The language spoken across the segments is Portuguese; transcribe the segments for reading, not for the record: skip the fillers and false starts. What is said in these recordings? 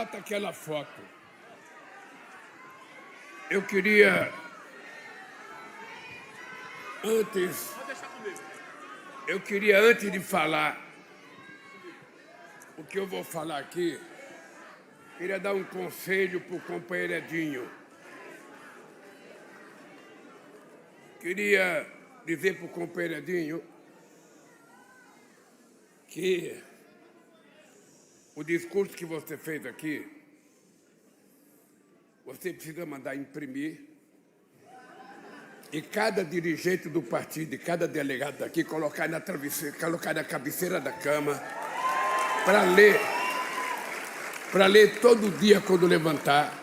Bota aquela foto. Eu queria, antes de falar o que eu vou falar aqui, queria dar um conselho para o companheiro Edinho. Queria dizer para o companheiro Edinho que o discurso que você fez aqui, você precisa mandar imprimir e cada dirigente do partido e cada delegado daqui colocar na cabeceira da cama para ler todo dia quando levantar,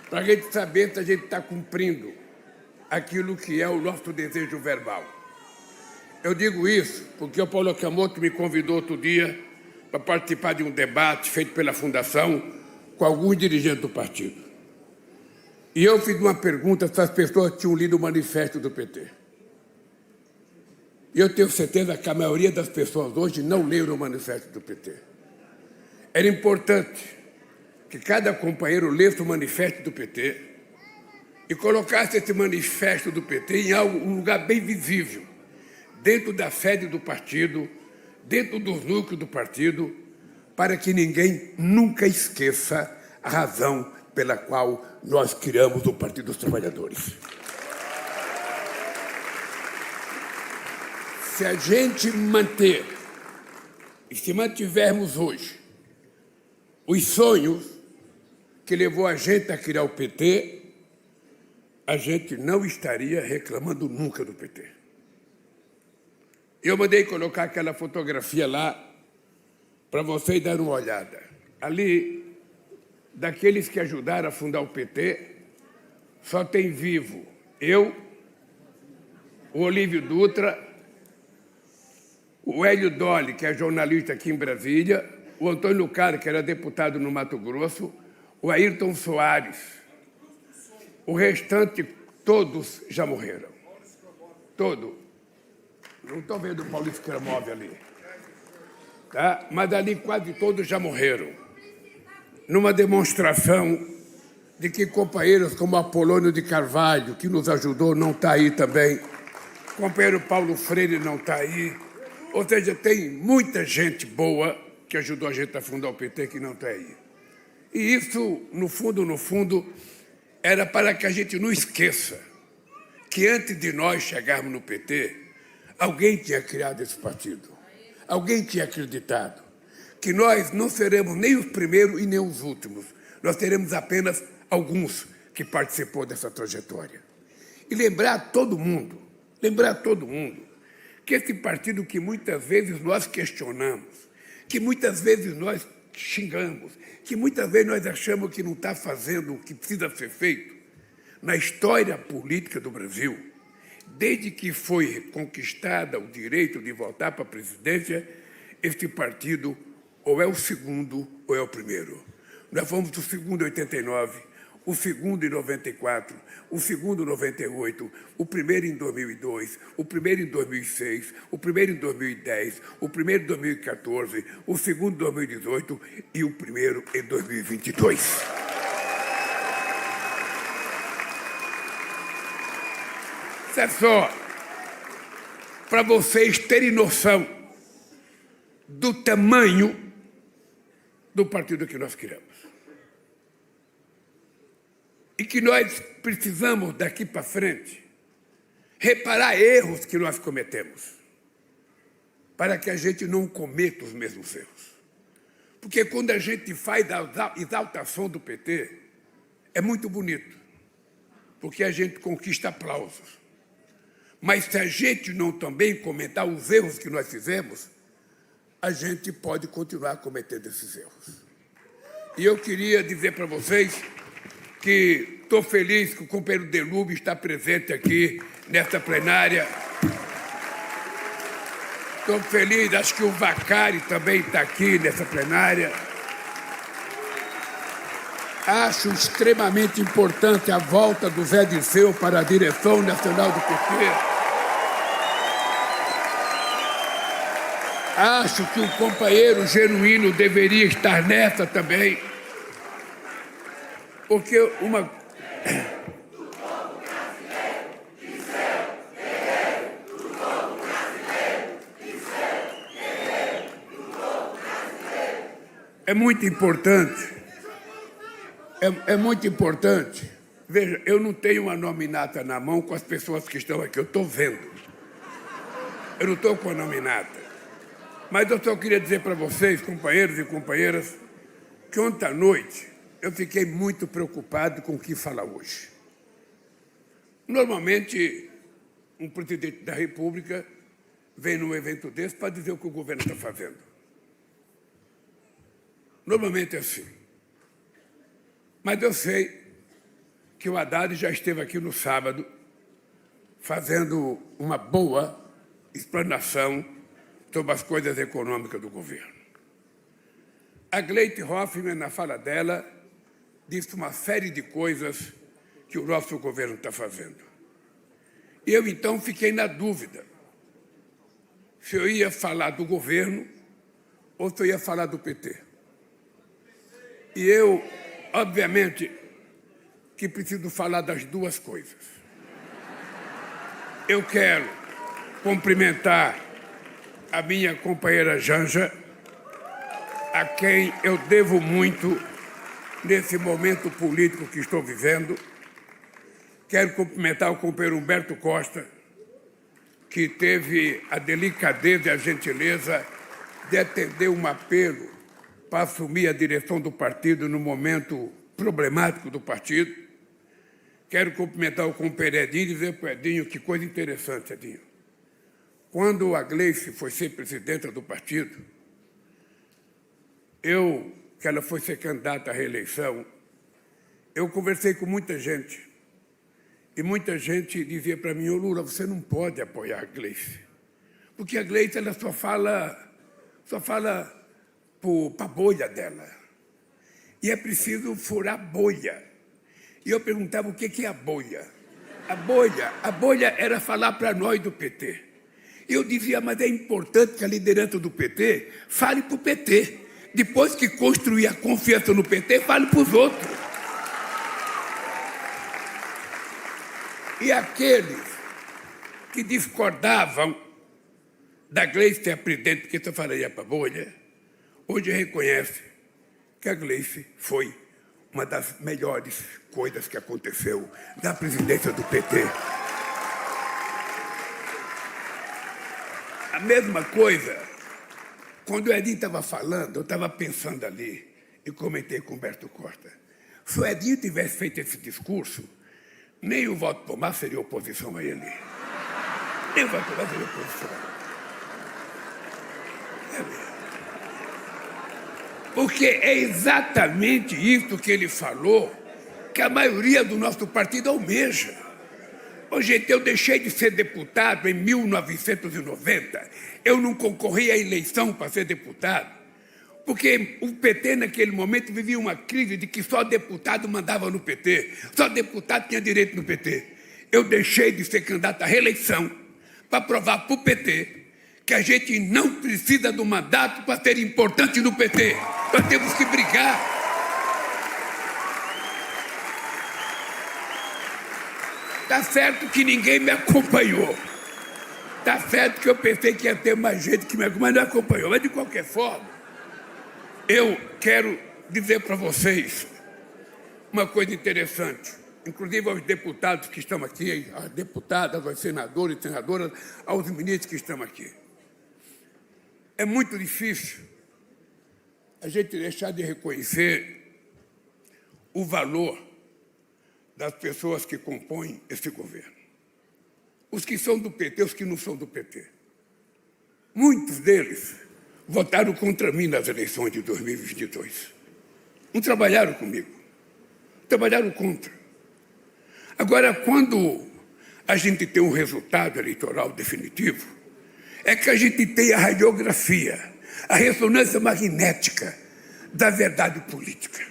para a gente saber se a gente está cumprindo aquilo que é o nosso desejo verbal. Eu digo isso porque o Paulo Okamoto me convidou outro dia para participar de um debate feito pela Fundação com alguns dirigentes do partido. E eu fiz uma pergunta se as pessoas tinham lido o manifesto do PT. E eu tenho certeza que a maioria das pessoas hoje não leram o manifesto do PT. Era importante que cada companheiro lesse o manifesto do PT e colocasse esse manifesto do PT em um lugar bem visível, dentro da sede do partido, dentro dos núcleos do partido, para que ninguém nunca esqueça a razão pela qual nós criamos o Partido dos Trabalhadores. Se a gente manter, e se mantivermos hoje, os sonhos que levou a gente a criar o PT, a gente não estaria reclamando nunca do PT. Eu mandei colocar aquela fotografia lá para vocês darem uma olhada. Ali, daqueles que ajudaram a fundar o PT, só tem vivo eu, o Olívio Dutra, o Hélio Dolly, que é jornalista aqui em Brasília, o Antônio Cara, que era deputado no Mato Grosso, o Ayrton Soares. O restante, todos já morreram. Todos. Não estou vendo o Paulo Scramove ali. Tá? Mas ali quase todos já morreram. Numa demonstração de que companheiros como Apolônio de Carvalho, que nos ajudou, não está aí também. O companheiro Paulo Freire não está aí. Ou seja, tem muita gente boa que ajudou a gente a fundar o PT que não está aí. E isso, no fundo, era para que a gente não esqueça que antes de nós chegarmos no PT, alguém tinha criado esse partido. Alguém tinha acreditado que nós não seremos nem os primeiros e nem os últimos. Nós teremos apenas alguns que participou dessa trajetória. E lembrar todo mundo, que esse partido que muitas vezes nós questionamos, que muitas vezes nós xingamos, que muitas vezes nós achamos que não está fazendo o que precisa ser feito, na história política do Brasil, desde que foi conquistada o direito de votar para a presidência, este partido ou é o segundo ou é o primeiro. Nós fomos o segundo em 89, o segundo em 94, o segundo em 98, o primeiro em 2002, o primeiro em 2006, o primeiro em 2010, o primeiro em 2014, o segundo em 2018 e o primeiro em 2022. Isso é só para vocês terem noção do tamanho do partido que nós criamos. E que nós precisamos, daqui para frente, reparar erros que nós cometemos, para que a gente não cometa os mesmos erros. Porque quando a gente faz a exaltação do PT, é muito bonito, porque a gente conquista aplausos. Mas se a gente não também comentar os erros que nós fizemos, a gente pode continuar cometendo esses erros. E eu queria dizer para vocês que estou feliz que o companheiro Delúbio está presente aqui nesta plenária. Estou feliz, acho que o Vacari também está aqui nessa plenária. Acho extremamente importante a volta do Zé Dirceu para a direção nacional do PT. Acho que o companheiro Genuíno deveria estar nessa também. Porque uma... É muito importante, é muito importante. Veja, eu não tenho uma nominata na mão com as pessoas que estão aqui, eu estou vendo. Eu não estou com a nominata. Mas eu só queria dizer para vocês, companheiros e companheiras, que ontem à noite eu fiquei muito preocupado com o que fala hoje. Normalmente, um presidente da República vem num evento desse para dizer o que o governo está fazendo. Normalmente é assim. Mas eu sei que o Haddad já esteve aqui no sábado fazendo uma boa explanação sobre as coisas econômicas do governo. A Gleisi Hoffmann, na fala dela, disse uma série de coisas que o nosso governo está fazendo. E eu, então, fiquei na dúvida se eu ia falar do governo ou se eu ia falar do PT. E eu, obviamente, que preciso falar das duas coisas. Eu quero cumprimentar a minha companheira Janja, a quem eu devo muito nesse momento político que estou vivendo. Quero cumprimentar o companheiro Humberto Costa, que teve a delicadeza e a gentileza de atender um apelo para assumir a direção do partido no momento problemático do partido. Quero cumprimentar o companheiro Edinho e dizer para o Edinho que coisa interessante, Edinho. Quando a Gleisi foi ser presidenta do partido, que ela foi ser candidata à reeleição, eu conversei com muita gente. E muita gente dizia para mim: ô Lula, você não pode apoiar a Gleisi. Porque a Gleisi ela só fala para a bolha dela. E é preciso furar bolha. E eu perguntava o que é a bolha. A bolha era falar para nós do PT. E eu dizia: mas é importante que a liderança do PT fale para o PT. Depois que construir a confiança no PT, fale para os outros. E aqueles que discordavam da Gleisi ser a presidente, porque eu falaria para a bolha, hoje reconhece que a Gleisi foi uma das melhores coisas que aconteceu na presidência do PT. A mesma coisa, quando o Edinho estava falando, eu estava pensando ali, e comentei com o Humberto Costa, se o Edinho tivesse feito esse discurso, nem o voto Pomar seria oposição a ele. Nem o voto Pomar seria oposição. Porque é exatamente isso que ele falou que a maioria do nosso partido almeja. Ô, gente, eu deixei de ser deputado em 1990. Eu não concorri à eleição para ser deputado, porque o PT, naquele momento, vivia uma crise de que só deputado mandava no PT, só deputado tinha direito no PT. Eu deixei de ser candidato à reeleição para provar para o PT que a gente não precisa do mandato para ser importante no PT. Nós temos que brigar. Está certo que ninguém me acompanhou. Está certo que eu pensei que ia ter mais gente que me acompanhou, mas não acompanhou. Mas, de qualquer forma, eu quero dizer para vocês uma coisa interessante, inclusive aos deputados que estão aqui, às deputadas, aos senadores e senadoras, aos ministros que estão aqui. É muito difícil a gente deixar de reconhecer o valor das pessoas que compõem esse governo. Os que são do PT, os que não são do PT. Muitos deles votaram contra mim nas eleições de 2022. Não trabalharam comigo. Trabalharam contra. Agora, quando a gente tem um resultado eleitoral definitivo, é que a gente tem a radiografia, a ressonância magnética da verdade política.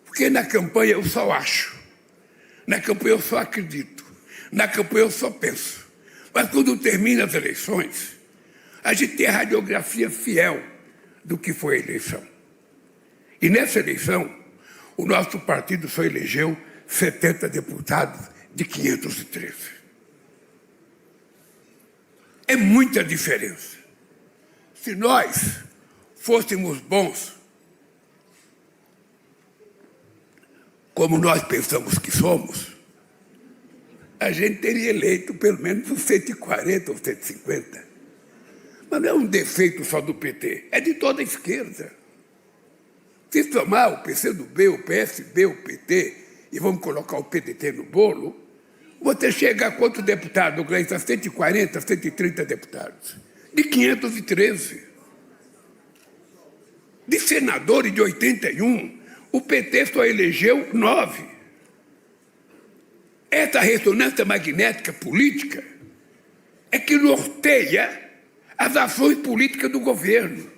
Porque na campanha eu só acho, na campanha eu só acredito, na campanha eu só penso. Mas quando termina as eleições, a gente tem a radiografia fiel do que foi a eleição. E nessa eleição, O nosso partido só elegeu 70 deputados de 513. É muita diferença. Se nós fôssemos bons, como nós pensamos que somos, a gente teria eleito pelo menos uns 140 ou 150. Mas não é um defeito só do PT, é de toda a esquerda. Se somar o PCdoB, o PSB, o PT, e vamos colocar o PDT no bolo, você chega a quantos deputados, Gleice? A 140, 130 deputados. De 513. De senadores de 81, o PT só elegeu 9. Essa ressonância magnética política é que norteia as ações políticas do governo.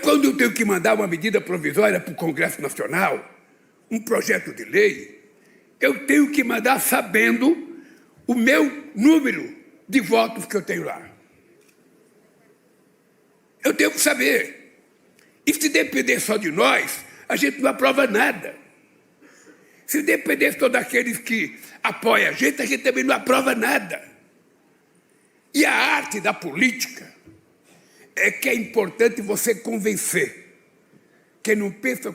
Quando eu tenho que mandar uma medida provisória para o Congresso Nacional, um projeto de lei, eu tenho que mandar sabendo o meu número de votos que eu tenho lá. Eu tenho que saber. E se depender só de nós, a gente não aprova nada. Se depender só daqueles que apoiam a gente também não aprova nada. E a arte da política é que é importante você convencer quem não pensa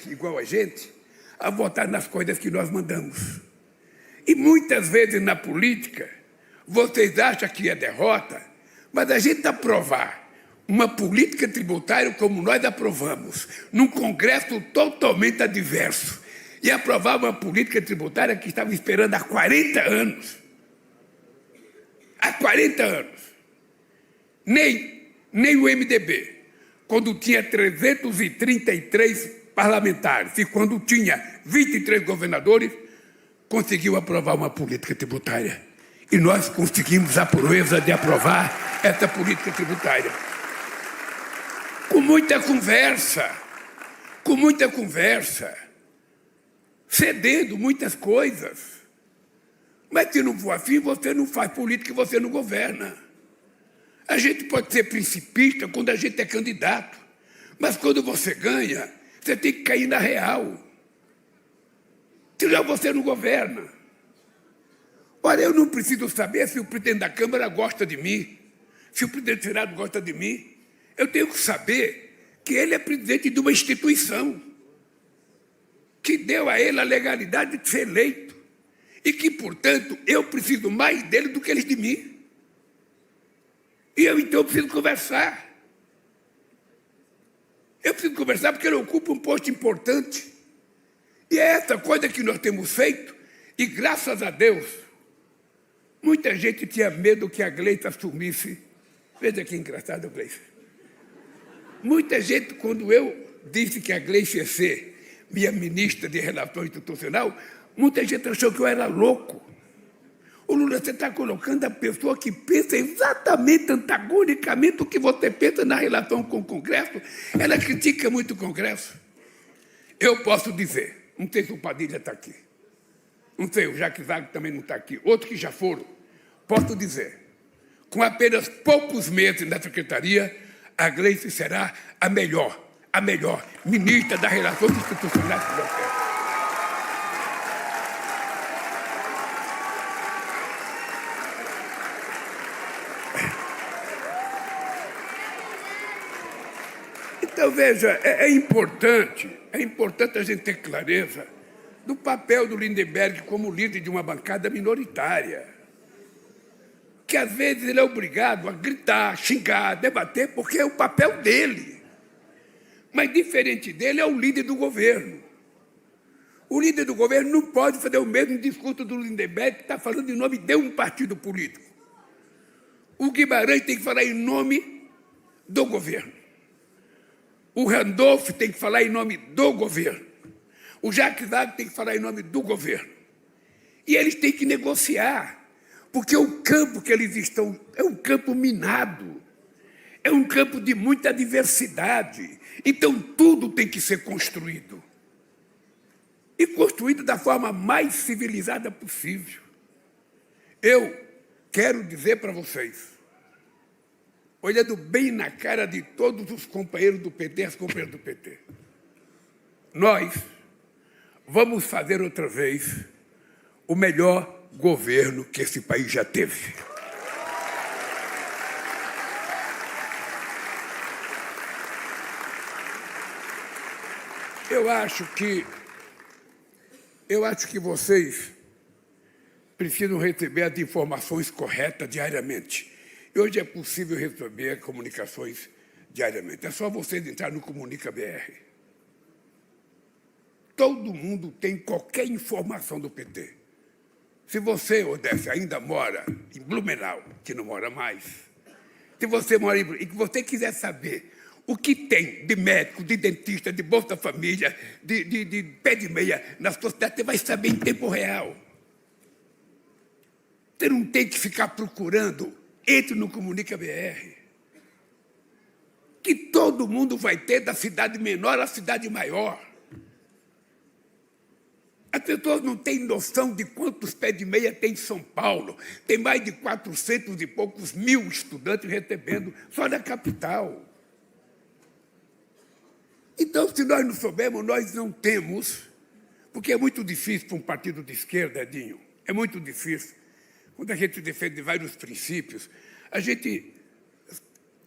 igual a gente a votar nas coisas que nós mandamos. E muitas vezes na política, vocês acham que é derrota, mas a gente aprovar uma política tributária como nós aprovamos, num Congresso totalmente adverso, e aprovar uma política tributária que estava esperando há 40 anos. Há 40 anos. Nem o MDB, quando tinha 333 parlamentares e quando tinha 23 governadores, conseguiu aprovar uma política tributária. E nós conseguimos a proeza de aprovar essa política tributária. Com muita conversa, cedendo muitas coisas. Mas se não for assim, você não faz política e você não governa. A gente pode ser principista quando a gente é candidato, mas quando você ganha, você tem que cair na real. Senão você não governa. Olha, eu não preciso saber se o presidente da Câmara gosta de mim, se o presidente do Senado gosta de mim. Eu tenho que saber que ele é presidente de uma instituição que deu a ele a legalidade de ser eleito e que, portanto, eu preciso mais dele do que ele de mim. E eu, então, preciso conversar. Eu preciso conversar porque ele ocupa um posto importante. E é essa coisa que nós temos feito, e graças a Deus, muita gente tinha medo que a Gleice assumisse. Veja que engraçado, Gleice. Muita gente, quando eu disse que a Gleice ia ser minha ministra de Relações Institucionais, muita gente achou que eu era louco. O Lula, você está colocando a pessoa que pensa exatamente antagonicamente o que você pensa na relação com o Congresso. Ela critica muito o Congresso. Eu posso dizer, não sei se o Padilha está aqui, não sei, o Jacques Wagner também não está aqui, outros que já foram, posso dizer, com apenas poucos meses na Secretaria, a Gleice será a melhor ministra das Relações Institucionais que nós temos. Então, veja, é importante a gente ter clareza do papel do Lindenberg como líder de uma bancada minoritária. Que, às vezes, ele é obrigado a gritar, xingar, debater, porque é o papel dele. Mas, diferente dele, é o líder do governo. O líder do governo não pode fazer o mesmo discurso do Lindenberg, que está falando em nome de um partido político. O Guimarães tem que falar em nome do governo. O Randolph tem que falar em nome do governo. O Jacques Wagner tem que falar em nome do governo. E eles têm que negociar, porque o campo que eles estão é um campo minado, é um campo de muita diversidade. Então, tudo tem que ser construído. E construído da forma mais civilizada possível. Eu quero dizer para vocês, olhando bem na cara de todos os companheiros do PT, as companheiras do PT. nós vamos fazer outra vez o melhor governo que esse país já teve. Eu acho que vocês precisam receber as informações corretas diariamente. E hoje é possível receber comunicações diariamente. É só vocês entrarem no Comunica BR. Todo mundo tem qualquer informação do PT. Se você, Odécio, ainda mora em Blumenau, que não mora mais, se você mora em Blumenau, e que você quiser saber o que tem de médico, de dentista, de Bolsa Família, de pé de meia na sua cidade, você vai saber em tempo real. Você não tem que ficar procurando. Entre no Comunica BR. Que todo mundo vai ter da cidade menor à cidade maior. As pessoas não têm noção de quantos pés de meia tem em São Paulo. Tem mais de 400 e poucos mil estudantes recebendo só na capital. Então, se nós não soubermos, nós não temos, porque é muito difícil para um partido de esquerda, Edinho, é muito difícil. Quando a gente defende vários princípios,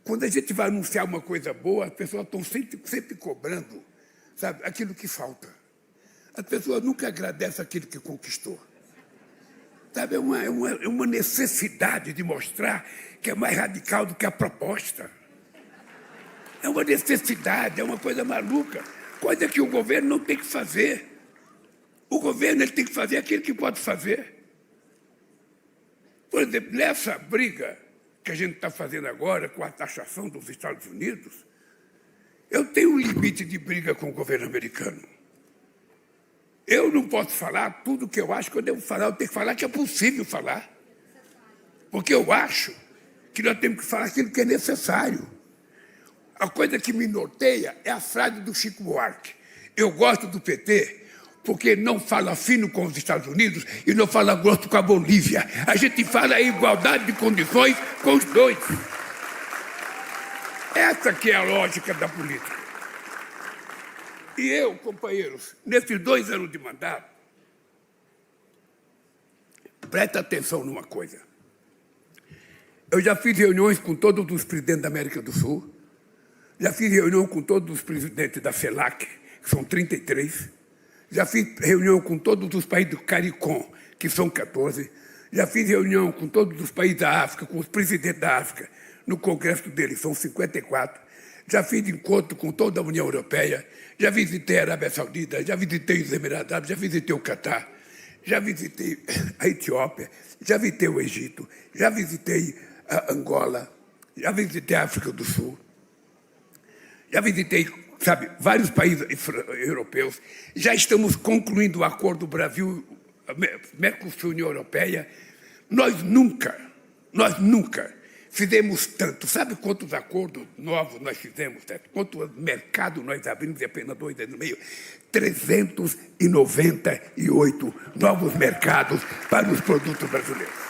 quando a gente vai anunciar uma coisa boa, as pessoas estão sempre cobrando, sabe, aquilo que falta. As pessoas nunca agradecem aquilo que conquistou. Sabe, é uma necessidade de mostrar que é mais radical do que a proposta. É uma necessidade, é uma coisa maluca, coisa que o governo não tem que fazer. O governo ele tem que fazer aquilo que pode fazer. Por exemplo, nessa briga que a gente está fazendo agora com a taxação dos Estados Unidos, eu tenho um limite de briga com o governo americano. Eu não posso falar tudo o que eu acho que eu devo falar, eu tenho que falar que é possível falar. Porque eu acho que nós temos que falar aquilo que é necessário. A coisa que me norteia é a frase do Chico Buarque. Eu gosto do PT porque não fala fino com os Estados Unidos e não fala grosso com a Bolívia. A gente fala em igualdade de condições com os dois. Essa que é a lógica da política. E eu, companheiros, nesses 2 anos de mandato, presta atenção numa coisa. Eu já fiz reuniões com todos os presidentes da América do Sul, já fiz reunião com todos os presidentes da CELAC, que são 33, já fiz reunião com todos os países do CARICOM, que são 14, já fiz reunião com todos os países da África, com os presidentes da África, no congresso deles, são 54, já fiz encontro com toda a União Europeia, já visitei a Arábia Saudita, já visitei os Emirados Árabes, já visitei o Catar, já visitei a Etiópia, já visitei o Egito, já visitei a Angola, já visitei a África do Sul, já visitei, sabe, vários países europeus, já estamos concluindo o acordo Brasil, Mercosul, União Europeia. Nós nunca fizemos tanto. Sabe quantos acordos novos nós fizemos? Quanto mercado nós abrimos em apenas 2 anos e meio? 398 novos mercados para os produtos brasileiros.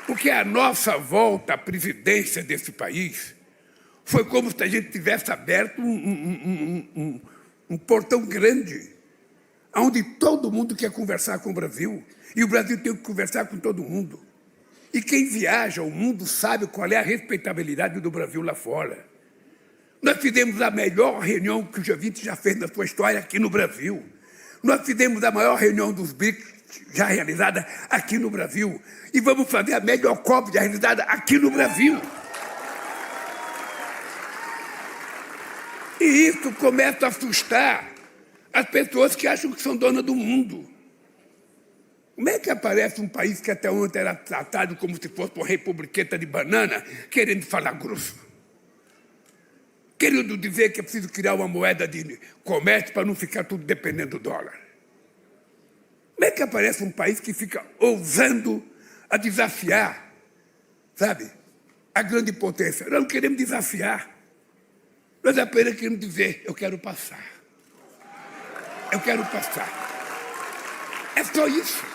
Porque a nossa volta à presidência desse país foi como se a gente tivesse aberto um portão grande, onde todo mundo quer conversar com o Brasil, e o Brasil tem que conversar com todo mundo. E quem viaja ao mundo sabe qual é a respeitabilidade do Brasil lá fora. Nós fizemos a melhor reunião que o G20 já fez na sua história aqui no Brasil. Nós fizemos a maior reunião dos BRICS já realizada aqui no Brasil. E vamos fazer a melhor COP já realizada aqui no Brasil. E isso começa a assustar as pessoas que acham que são donas do mundo. Como é que aparece um país que até ontem era tratado como se fosse uma republiqueta de banana, querendo falar grosso? Querendo dizer que é preciso criar uma moeda de comércio para não ficar tudo dependendo do dólar. Como é que aparece um país que fica ousando a desafiar, sabe, a grande potência? Nós não queremos desafiar. Nós apenas queremos dizer, eu quero passar. Eu quero passar. É só isso.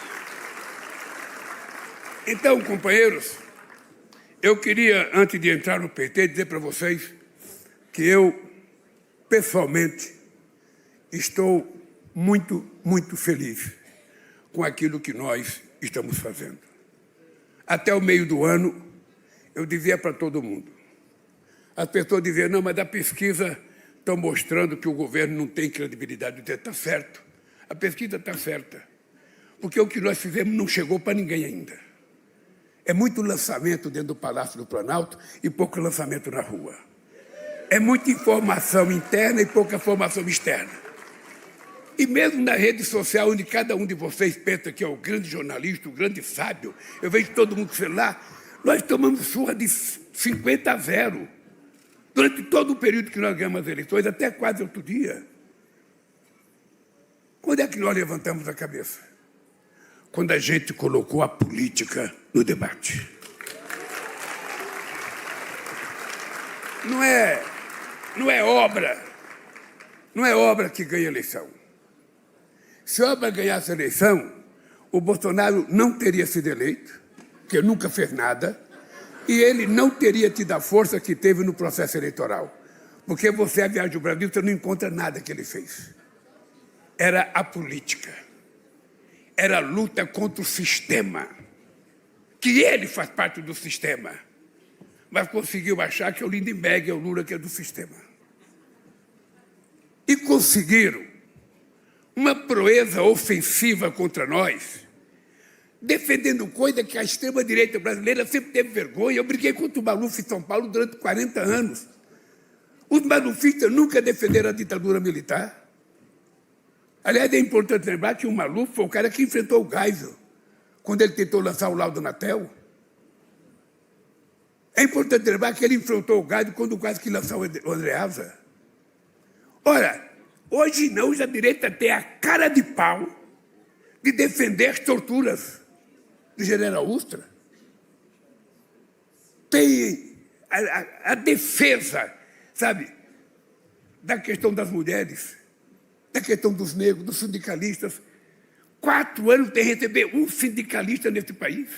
Então, companheiros, eu queria, antes de entrar no PT, dizer para vocês que eu pessoalmente, estou muito, muito feliz com aquilo que nós estamos fazendo. Até o meio do ano, eu dizia para todo mundo. As pessoas diziam, não, mas a pesquisa está mostrando que o governo não tem credibilidade. Eu dizia, está certo, a pesquisa está certa, porque o que nós fizemos não chegou para ninguém ainda. É muito lançamento dentro do Palácio do Planalto e pouco lançamento na rua. É muita informação interna e pouca informação externa. E mesmo na rede social, onde cada um de vocês pensa que é o grande jornalista, o grande sábio, eu vejo todo mundo sei lá, nós tomamos surra de 50-0. Durante todo o período que nós ganhamos as eleições, até quase outro dia. Quando é que nós levantamos a cabeça? Quando a gente colocou a política no debate. Não é obra que ganha eleição. Se a obra ganhasse a eleição, o Bolsonaro não teria sido eleito, porque nunca fez nada, e ele não teria tido a força que teve no processo eleitoral. Porque você, a viagem do Brasil, você não encontra nada que ele fez. Era a política. Era a luta contra o sistema. Que ele faz parte do sistema. Mas conseguiu achar que é o Lindenberg, é o Lula que é do sistema. E conseguiram uma proeza ofensiva contra nós, defendendo coisa que a extrema-direita brasileira sempre teve vergonha. Eu briguei contra o Maluf em São Paulo durante 40 anos. Os malufistas nunca defenderam a ditadura militar. Aliás, é importante lembrar que o Maluf foi o cara que enfrentou o Geisel, quando ele tentou lançar o laudo Natel. É importante lembrar que ele enfrentou o Geisel quando quase que lançou o Andreasa. Ora, hoje não, a direita tem a cara de pau de defender as torturas do general Ustra. Tem a defesa, sabe, da questão das mulheres, da questão dos negros, dos sindicalistas. 4 anos tem receber um sindicalista nesse país.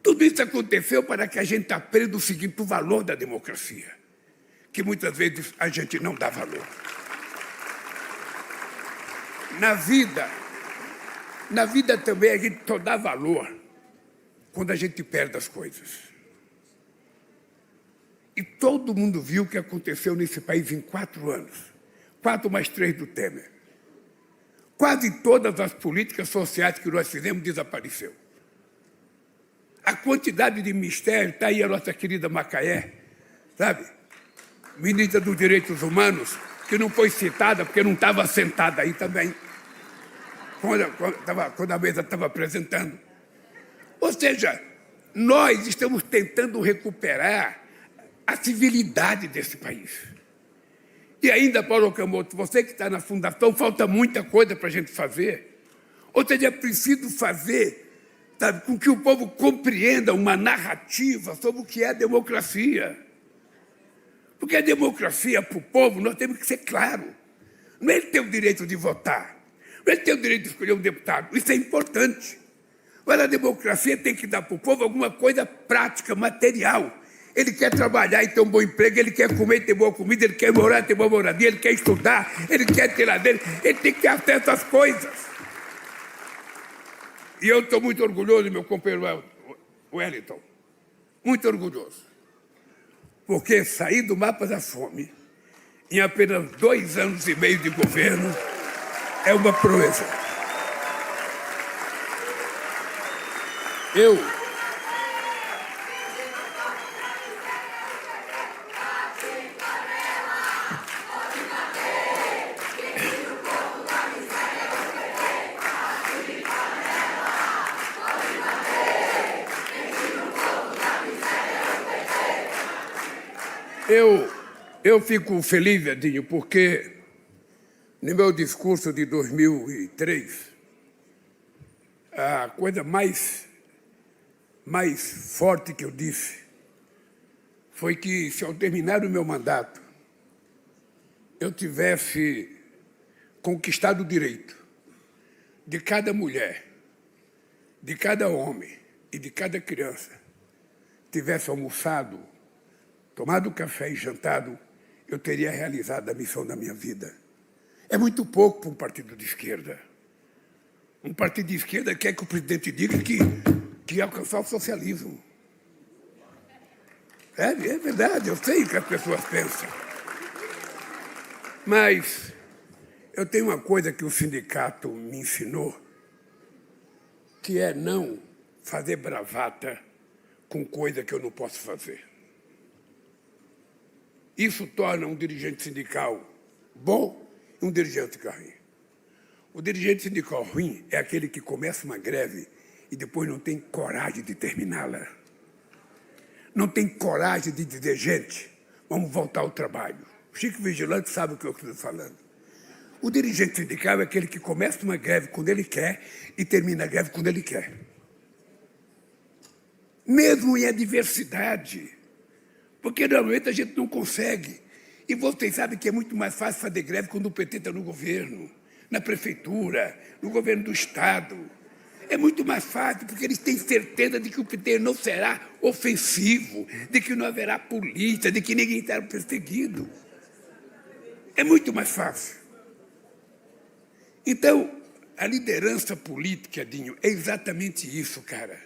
Tudo isso aconteceu para que a gente aprenda o seguinte, o valor da democracia, que muitas vezes a gente não dá valor. Na vida também a gente só dá valor quando a gente perde as coisas. E todo mundo viu o que aconteceu nesse país em 4 anos. 4 mais 3 do Temer. Quase todas as políticas sociais que nós fizemos desapareceu. A quantidade de mistério, está aí a nossa querida Macaé, sabe? Ministra dos Direitos Humanos, que não foi citada porque não estava sentada aí também, quando a mesa estava apresentando. Ou seja, nós estamos tentando recuperar a civilidade desse país. E ainda, Paulo Camotto, você que está na fundação, falta muita coisa para a gente fazer. Ou seja, é preciso fazer, sabe, com que o povo compreenda uma narrativa sobre o que é a democracia. Porque a democracia, para o povo, nós temos que ser claro. Não é ele ter o direito de votar, não é ele ter o direito de escolher um deputado. Isso é importante. Mas a democracia tem que dar para o povo alguma coisa prática, material. Ele quer trabalhar e ter um bom emprego, ele quer comer e ter boa comida, ele quer morar e ter boa moradia, ele quer estudar, ele quer ter lazer, ele tem que ter acesso às coisas. E eu estou muito orgulhoso, meu companheiro Wellington, muito orgulhoso. Porque sair do mapa da fome em apenas 2 anos e meio de governo é uma proeza. Eu fico feliz, Edinho, porque no meu discurso de 2003, a coisa mais forte que eu disse foi que, se ao terminar o meu mandato, eu tivesse conquistado o direito de cada mulher, de cada homem e de cada criança, tivesse almoçado, tomado café e jantado eu teria realizado a missão da minha vida. É muito pouco para um partido de esquerda. Um partido de esquerda quer que o presidente diga que ia alcançar o socialismo. É verdade, eu sei o que as pessoas pensam. Mas eu tenho uma coisa que o sindicato me ensinou, que é não fazer bravata com coisa que eu não posso fazer. Isso torna um dirigente sindical bom e um dirigente ruim. O dirigente sindical ruim é aquele que começa uma greve e depois não tem coragem de terminá-la. Não tem coragem de dizer, gente, vamos voltar ao trabalho. O Chico Vigilante sabe o que eu estou falando. O dirigente sindical é aquele que começa uma greve quando ele quer e termina a greve quando ele quer. Mesmo em adversidade, porque normalmente a gente não consegue. E vocês sabem que é muito mais fácil fazer greve quando o PT está no governo, na prefeitura, no governo do Estado. É muito mais fácil, porque eles têm certeza de que o PT não será ofensivo, de que não haverá polícia, de que ninguém será perseguido. É muito mais fácil. Então, a liderança política, Dinho, é exatamente isso, cara.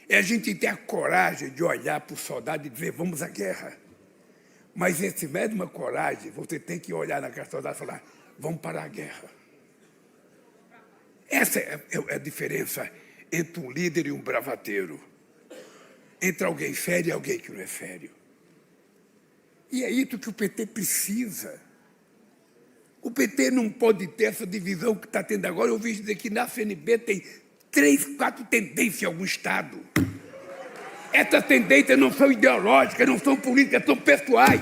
É a gente ter a coragem de olhar para o soldado e dizer, vamos à guerra. Mas essa mesma coragem, você tem que olhar naquela soldado e falar, vamos para a guerra. Essa é a diferença entre um líder e um bravateiro. Entre alguém sério e alguém que não é sério. E é isso que o PT precisa. O PT não pode ter essa divisão que está tendo agora. Eu ouvi dizer que na CNB tem 3, 4 tendências em algum estado. Essas tendências não são ideológicas, não são políticas, são pessoais.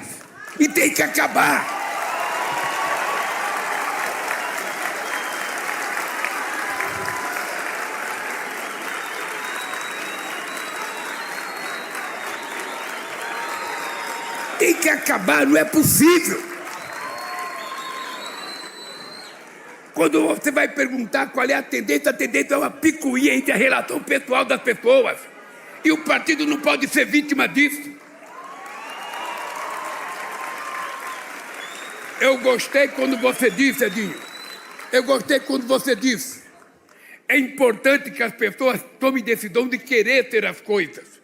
E tem que acabar. Tem que acabar, não é possível. Quando você vai perguntar qual é a tendência é uma picuinha entre a relação pessoal das pessoas. E o partido não pode ser vítima disso. Eu gostei quando você disse, Edinho, é importante que as pessoas tomem decisão de querer ter as coisas.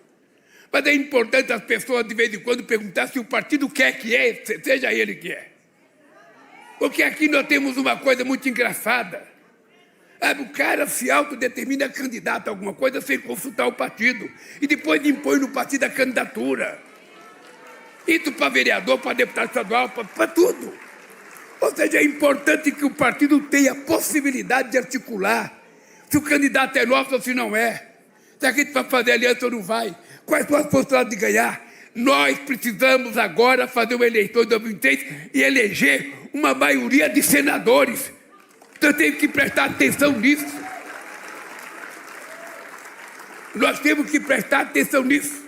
Mas é importante as pessoas, de vez em quando, perguntar se o partido quer que seja ele que é. Porque aqui nós temos uma coisa muito engraçada. O cara se autodetermina candidato a alguma coisa sem consultar o partido. E depois impõe no partido a candidatura. Isso para vereador, para deputado estadual, para tudo. Ou seja, é importante que o partido tenha a possibilidade de articular se o candidato é nosso ou se não é. Se a gente vai fazer aliança ou não vai. Quais são as possibilidades de ganhar? Nós precisamos agora fazer uma eleição em 2023 e eleger uma maioria de senadores. Então eu tenho que prestar atenção nisso. Nós temos que prestar atenção nisso.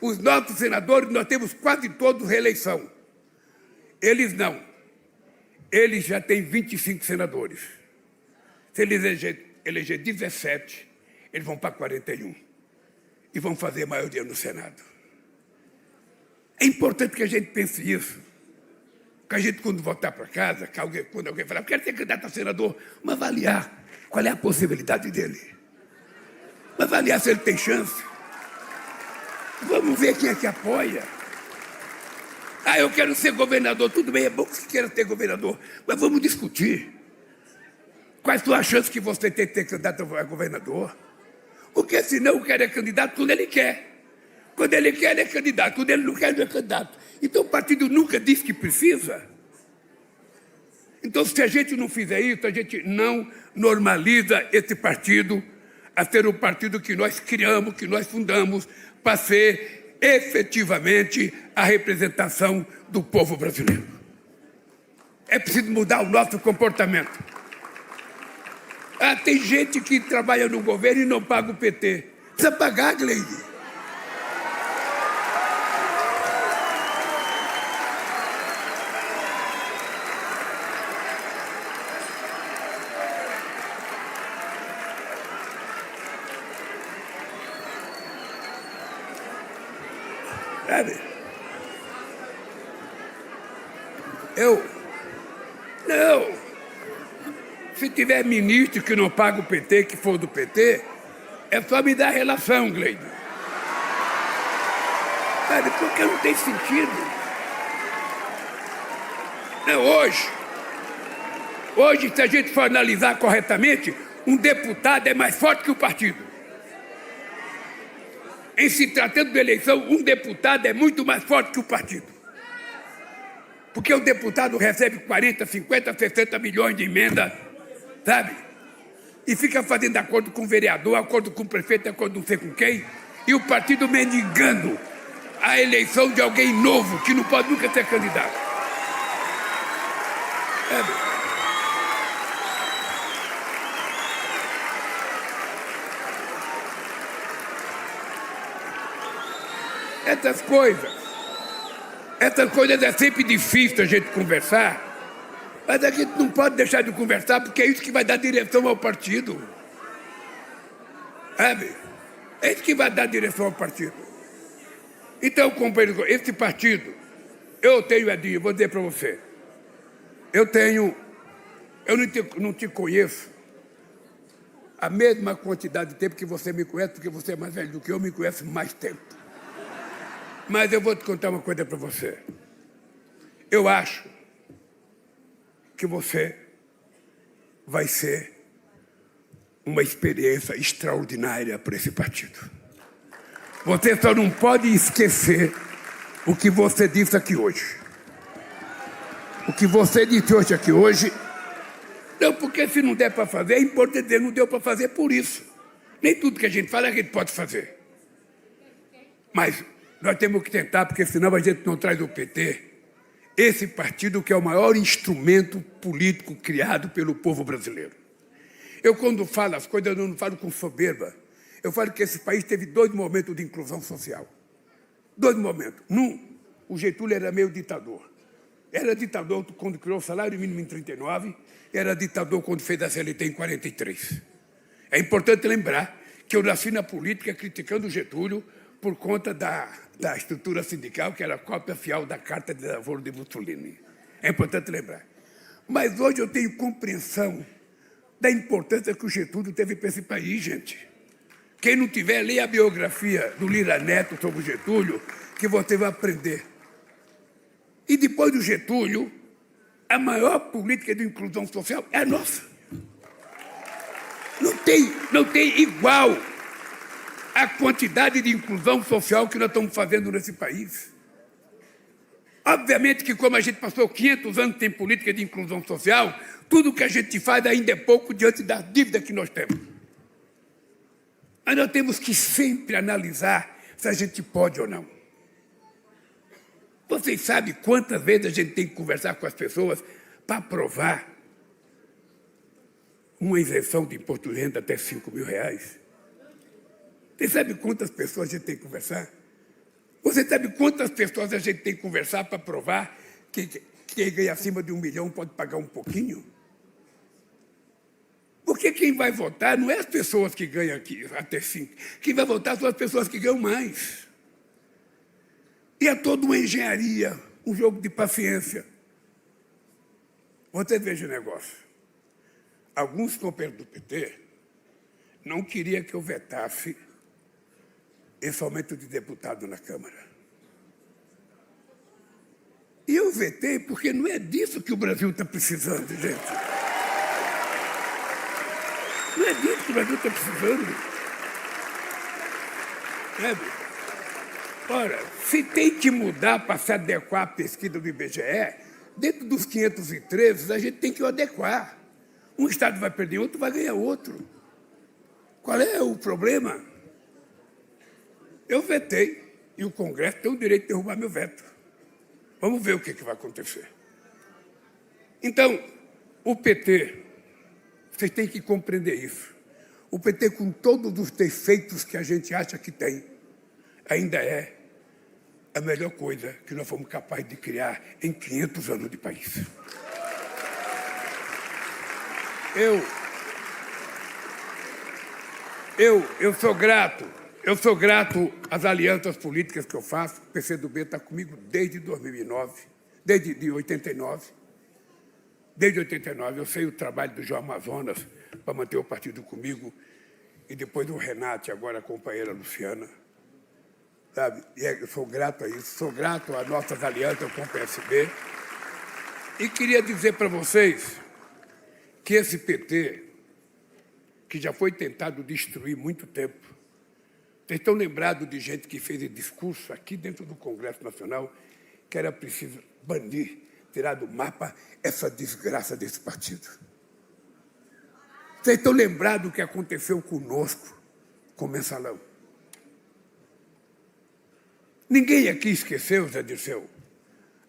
Os nossos senadores, nós temos quase todos reeleição. Eles não. Eles já têm 25 senadores. Se eles eleger 17, eles vão para 41. E vão fazer maioria no Senado. É importante que a gente pense isso. Que a gente, quando voltar para casa, quando alguém falar, quero ser candidato a senador, mas avaliar qual é a possibilidade dele. Mas avaliar se ele tem chance. Vamos ver quem é que apoia. Eu quero ser governador. Tudo bem, é bom que você queira ser governador, mas vamos discutir. Quais são as chances que você tem de ser candidato a governador? Porque senão o cara é candidato quando ele quer. Quando ele quer, ele é candidato. Quando ele não quer, ele é candidato. Então o partido nunca diz que precisa. Então, se a gente não fizer isso, a gente não normaliza esse partido a ser o partido que nós criamos, que nós fundamos, para ser efetivamente a representação do povo brasileiro. É preciso mudar o nosso comportamento. Tem gente que trabalha no governo e não paga o PT. Precisa pagar, Gleide. Sabe? Não. Se tiver ministro que não paga o PT, que for do PT, é só me dar a relação, Gleide. Sabe, porque não tem sentido. Não, hoje, se a gente for analisar corretamente, um deputado é mais forte que o partido. Em se tratando de eleição, um deputado é muito mais forte que o partido. Porque o deputado recebe 40, 50, 60 milhões de emenda, sabe? E fica fazendo acordo com o vereador, acordo com o prefeito, acordo não sei com quem, e o partido mendigando a eleição de alguém novo, que não pode nunca ser candidato. Sabe? Essas coisas é sempre difícil a gente conversar, mas a gente não pode deixar de conversar, porque é isso que vai dar direção ao partido. Sabe? É isso que vai dar direção ao partido. Então, companheiro, esse partido, eu tenho, Edinho, vou dizer para você, eu não te conheço a mesma quantidade de tempo que você me conhece, porque você é mais velho do que eu, me conhece mais tempo. Mas eu vou te contar uma coisa para você. Eu acho que você vai ser uma experiência extraordinária para esse partido. Você só não pode esquecer o que você disse aqui hoje. O que você disse hoje aqui hoje, não, porque se não der para fazer, é importante dizer, não deu para fazer por isso. Nem tudo que a gente fala a gente pode fazer. Mas nós temos que tentar, porque senão a gente não traz o PT, esse partido que é o maior instrumento político criado pelo povo brasileiro. Eu, quando falo as coisas, eu não falo com soberba. Eu falo que esse país teve 2 momentos de inclusão social. 2 momentos. O Getúlio era meio ditador. Era ditador quando criou o salário mínimo em 39, era ditador quando fez a CLT em 43. É importante lembrar que eu nasci na política criticando o Getúlio por conta da estrutura sindical, que era a cópia fiel da Carta de Lavoro de Mussolini. É importante lembrar. Mas hoje eu tenho compreensão da importância que o Getúlio teve para esse país, gente. Quem não tiver, leia a biografia do Lira Neto sobre o Getúlio, que você vai aprender. E depois do Getúlio, a maior política de inclusão social é a nossa. Não tem igual a quantidade de inclusão social que nós estamos fazendo nesse país. Obviamente que, como a gente passou 500 anos sem política de inclusão social, tudo que a gente faz ainda é pouco diante da dívida que nós temos. Mas nós temos que sempre analisar se a gente pode ou não. Vocês sabem quantas vezes a gente tem que conversar com as pessoas para aprovar uma isenção de imposto de renda até R$5.000? Você sabe quantas pessoas a gente tem que conversar? Você sabe quantas pessoas a gente tem que conversar para provar que quem ganha acima de R$1 milhão pode pagar um pouquinho? Porque quem vai votar não é as pessoas que ganham aqui até 5. Quem vai votar são as pessoas que ganham mais. E é toda uma engenharia, um jogo de paciência. Você veja o negócio. Alguns companheiros do PT não queriam que eu vetasse esse aumento de deputado na Câmara. E eu vetei porque não é disso que o Brasil está precisando, gente. Não é disso que o Brasil está precisando. Sabe? Ora, se tem que mudar para se adequar à pesquisa do IBGE, dentro dos 513, a gente tem que o adequar. Um estado vai perder outro, vai ganhar outro. Qual é o problema? Eu vetei, e o Congresso tem o direito de derrubar meu veto. Vamos ver o que vai acontecer. Então, o PT, vocês têm que compreender isso. O PT, com todos os defeitos que a gente acha que tem, ainda é a melhor coisa que nós fomos capazes de criar em 500 anos de país. Eu sou grato às alianças políticas que eu faço. O PCdoB está comigo desde 2009, desde 89. Desde 89 eu sei o trabalho do João Amazonas para manter o partido comigo, e depois o Renato, agora a companheira Luciana. Sabe? E eu sou grato a isso, sou grato às nossas alianças com o PSB. E queria dizer para vocês que esse PT, que já foi tentado destruir muito tempo, vocês estão lembrados de gente que fez discurso aqui dentro do Congresso Nacional que era preciso banir, tirar do mapa essa desgraça desse partido. Vocês estão lembrados do que aconteceu conosco, com o Mensalão? Ninguém aqui esqueceu, Zé Dirceu,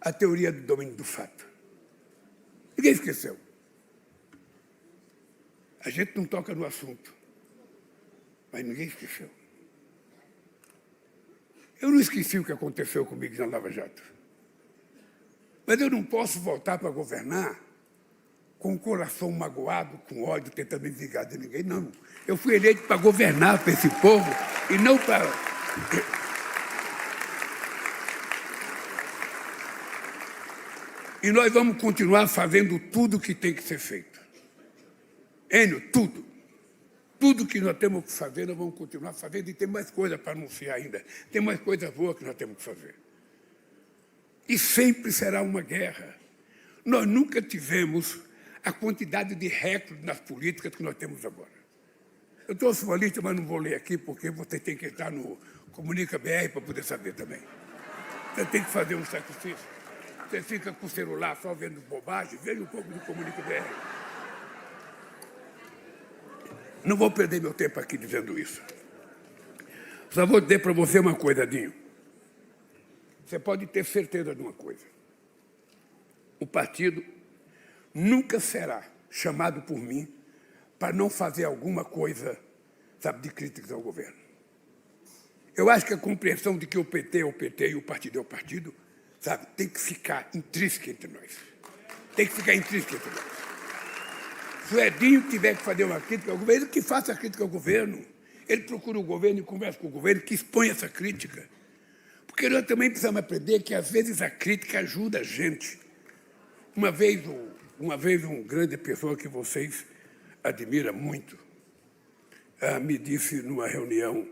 a teoria do domínio do fato. Ninguém esqueceu. A gente não toca no assunto, mas ninguém esqueceu. Eu não esqueci o que aconteceu comigo na Lava Jato. Mas eu não posso voltar para governar com o coração magoado, com ódio, tentando me vingar de ninguém, não. Eu fui eleito para governar para esse povo e não para... E nós vamos continuar fazendo tudo o que tem que ser feito. Enio, tudo. Tudo que nós temos que fazer, nós vamos continuar fazendo, e tem mais coisa para anunciar ainda. Tem mais coisa boa que nós temos que fazer. E sempre será uma guerra. Nós nunca tivemos a quantidade de recordes nas políticas que nós temos agora. Eu trouxe uma lista, mas não vou ler aqui, porque você tem que estar no Comunica BR para poder saber também. Você tem que fazer um sacrifício. Você fica com o celular só vendo bobagem, veja um pouco do Comunica BR. Não vou perder meu tempo aqui dizendo isso. Só vou dizer para você uma coisa, Dinho. Você pode ter certeza de uma coisa. O partido nunca será chamado por mim para não fazer alguma coisa, sabe, de críticas ao governo. Eu acho que a compreensão de que o PT é o PT e o partido é o partido, sabe, tem que ficar intrínseca entre nós. Tem que ficar intrínseca entre nós. Se o Edinho tiver que fazer uma crítica ao governo, que faça a crítica ao governo. Ele procura o governo e conversa com o governo, que expõe essa crítica. Porque nós também precisamos aprender que, às vezes, a crítica ajuda a gente. Uma vez um grande pessoa que vocês admiram muito me disse numa reunião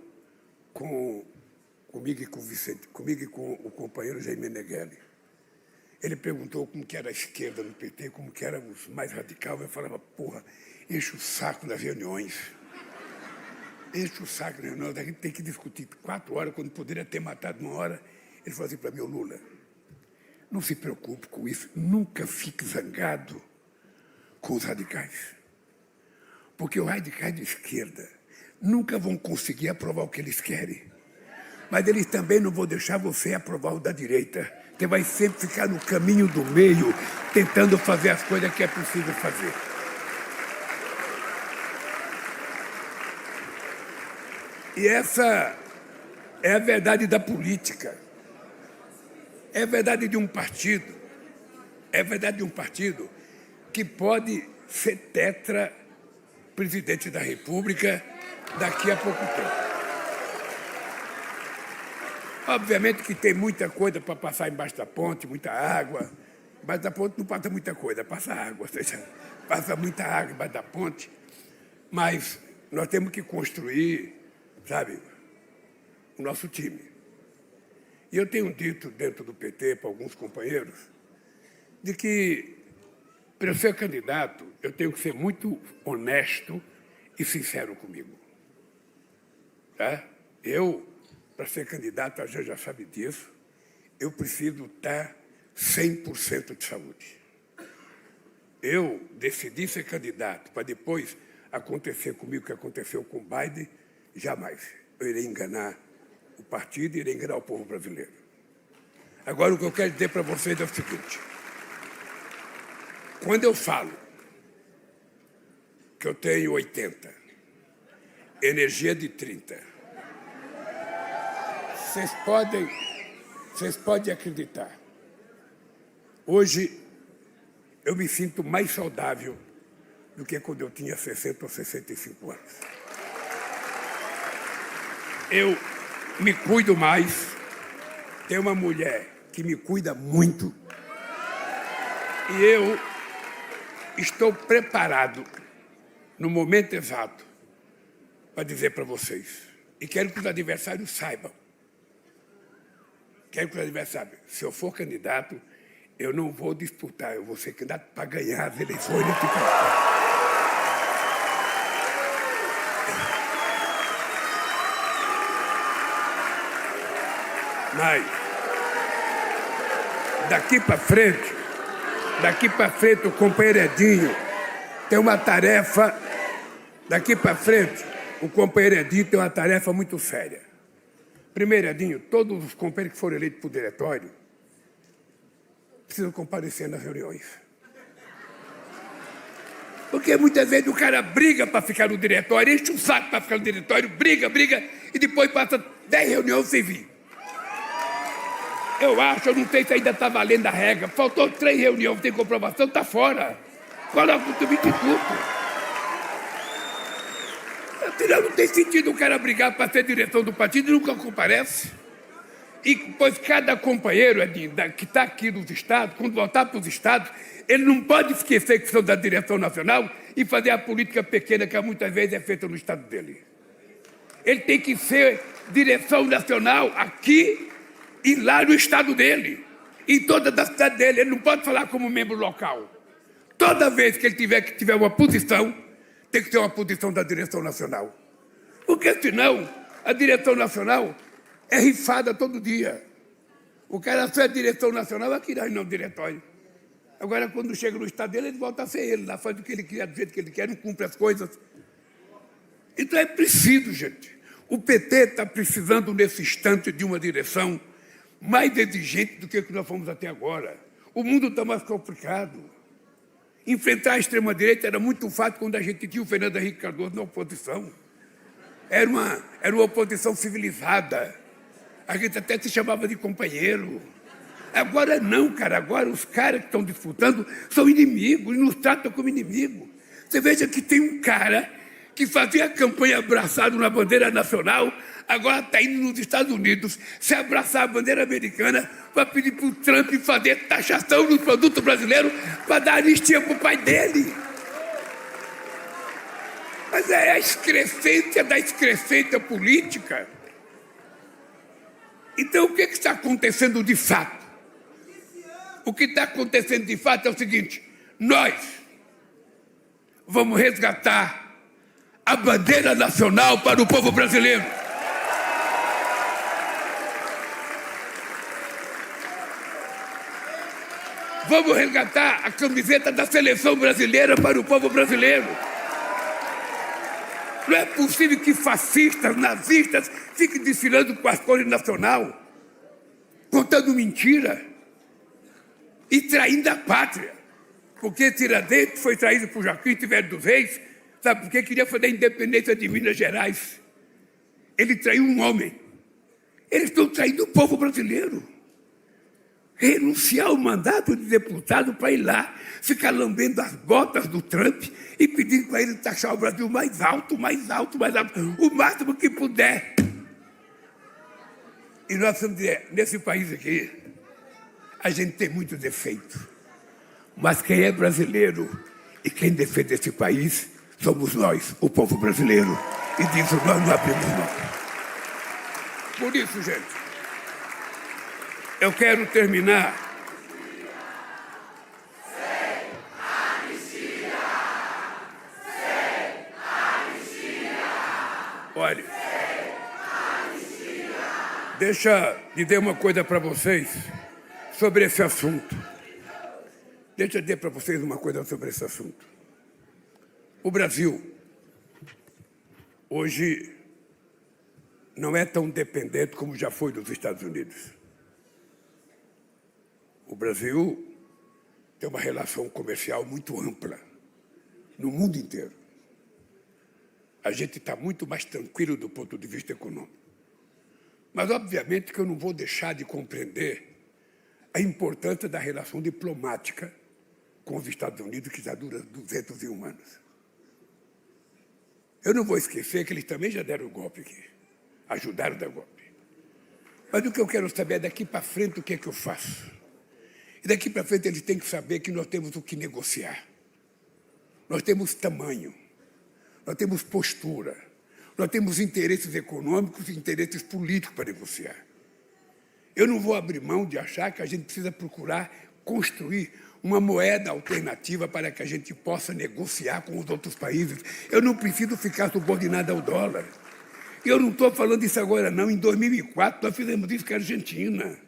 comigo e com o Vicente, comigo e com o companheiro Jaime Meneghelli. Ele perguntou como que era a esquerda no PT, como que eram os mais radicais. Eu falava, porra, enche o saco das reuniões. Enche o saco das reuniões. A gente tem que discutir 4 horas, quando poderia ter matado 1 hora. Ele falou assim para mim, Lula, não se preocupe com isso, nunca fique zangado com os radicais. Porque os radicais de esquerda nunca vão conseguir aprovar o que eles querem. Mas eles também não vão deixar você aprovar o da direita. Você vai sempre ficar no caminho do meio, tentando fazer as coisas que é possível fazer. E essa é a verdade da política. É a verdade de um partido. É a verdade de um partido que pode ser presidente da República daqui a pouco tempo. Obviamente que tem muita coisa para passar embaixo da ponte, muita água. Embaixo da ponte não passa muita coisa, passa água, ou seja, passa muita água embaixo da ponte. Mas nós temos que construir, sabe, o nosso time. E eu tenho dito dentro do PT para alguns companheiros de que, para eu ser candidato, eu tenho que ser muito honesto e sincero comigo. Tá? Para ser candidato, a gente já sabe disso, eu preciso estar 100% de saúde. Eu decidi ser candidato para depois acontecer comigo o que aconteceu com o Biden, jamais. Eu irei enganar o partido e irei enganar o povo brasileiro. Agora, o que eu quero dizer para vocês é o seguinte. Quando eu falo que eu tenho 80, energia de 30, vocês podem acreditar. Hoje, eu me sinto mais saudável do que quando eu tinha 60 ou 65 anos. Eu me cuido mais. Tem uma mulher que me cuida muito. E eu estou preparado, no momento exato, para dizer para vocês. E quero que os adversários saibam. Quero que os adversários saibam. Se eu for candidato, eu não vou disputar, eu vou ser candidato para ganhar as eleições desse país. Mas, daqui para frente, o companheiro Edinho tem uma tarefa, daqui para frente, o companheiro Edinho tem uma tarefa muito séria. Primeiro, Edinho, todos os companheiros que foram eleitos para o diretório precisam comparecer nas reuniões. Porque muitas vezes o cara briga para ficar no diretório, enche o saco para ficar no diretório, briga, e depois passa 10 reuniões sem vir. Eu não sei se ainda está valendo a regra. Faltou 3 reuniões, tem comprovação, está fora. Coloca o substituto. Afinal, não tem sentido o cara brigar para ser direção do partido e nunca comparece. E pois cada companheiro que está aqui nos estados, quando voltar para os estados, ele não pode esquecer que são da direção nacional e fazer a política pequena que muitas vezes é feita no estado dele. Ele tem que ser direção nacional aqui e lá no estado dele, em toda a cidade dele. Ele não pode falar como membro local. Toda vez que ele tiver uma posição, tem que ter uma posição da direção nacional. Porque senão, a direção nacional é rifada todo dia. O cara só é direção nacional aqui na reunião do diretório. Agora, quando chega no estado dele, ele volta a ser ele, lá faz o que ele quer, do jeito que ele quer, não cumpre as coisas. Então é preciso, gente. O PT está precisando, nesse instante, de uma direção mais exigente do que nós fomos até agora. O mundo está mais complicado. Enfrentar a extrema-direita era muito fácil quando a gente tinha o Fernando Henrique Cardoso na oposição. Era uma oposição civilizada. A gente até se chamava de companheiro. Agora não, cara. Agora os caras que estão disputando são inimigos e nos tratam como inimigo. Você veja que tem um cara que fazia a campanha abraçado na bandeira nacional, agora está indo nos Estados Unidos se abraçar a bandeira americana para pedir para o Trump fazer taxação nos produtos brasileiros para dar anistia para o pai dele. Mas é a excrescência da excrescência política. Então, o que está acontecendo de fato? O que está acontecendo de fato é o seguinte: nós vamos resgatar a bandeira nacional para o povo brasileiro. Vamos resgatar a camiseta da seleção brasileira para o povo brasileiro. Não é possível que fascistas, nazistas fiquem desfilando com as cores nacional, contando mentira e traindo a pátria. Porque Tiradentes foi traído por Joaquim Tiver dos Reis, sabe por quê? Queria fazer a independência de Minas Gerais. Ele traiu um homem. Eles estão traindo o povo brasileiro. Renunciar ao mandato de deputado para ir lá, ficar lambendo as botas do Trump e pedindo para ele taxar o Brasil mais alto, o máximo que puder. E nós vamos dizer, nesse país aqui, a gente tem muito defeito. Mas quem é brasileiro e quem defende esse país somos nós, o povo brasileiro. E disso nós não abrimos mão. Por isso, gente, eu quero terminar. Sem anistia! Sem anistia! Olha, deixa eu dizer uma coisa para vocês sobre esse assunto. Deixa eu dizer para vocês uma coisa sobre esse assunto. O Brasil, hoje, não é tão dependente como já foi dos Estados Unidos. O Brasil tem uma relação comercial muito ampla no mundo inteiro. A gente está muito mais tranquilo do ponto de vista econômico. Mas, obviamente, que eu não vou deixar de compreender a importância da relação diplomática com os Estados Unidos, que já dura 201 anos. Eu não vou esquecer que eles também já deram o golpe aqui, ajudaram a dar o golpe. Mas o que eu quero saber é daqui para frente o que é que eu faço. E daqui para frente eles têm que saber que nós temos o que negociar. Nós temos tamanho, nós temos postura, nós temos interesses econômicos e interesses políticos para negociar. Eu não vou abrir mão de achar que a gente precisa procurar construir uma moeda alternativa para que a gente possa negociar com os outros países. Eu não preciso ficar subordinado ao dólar. Eu não estou falando isso agora, não. Em 2004, nós fizemos isso com a Argentina.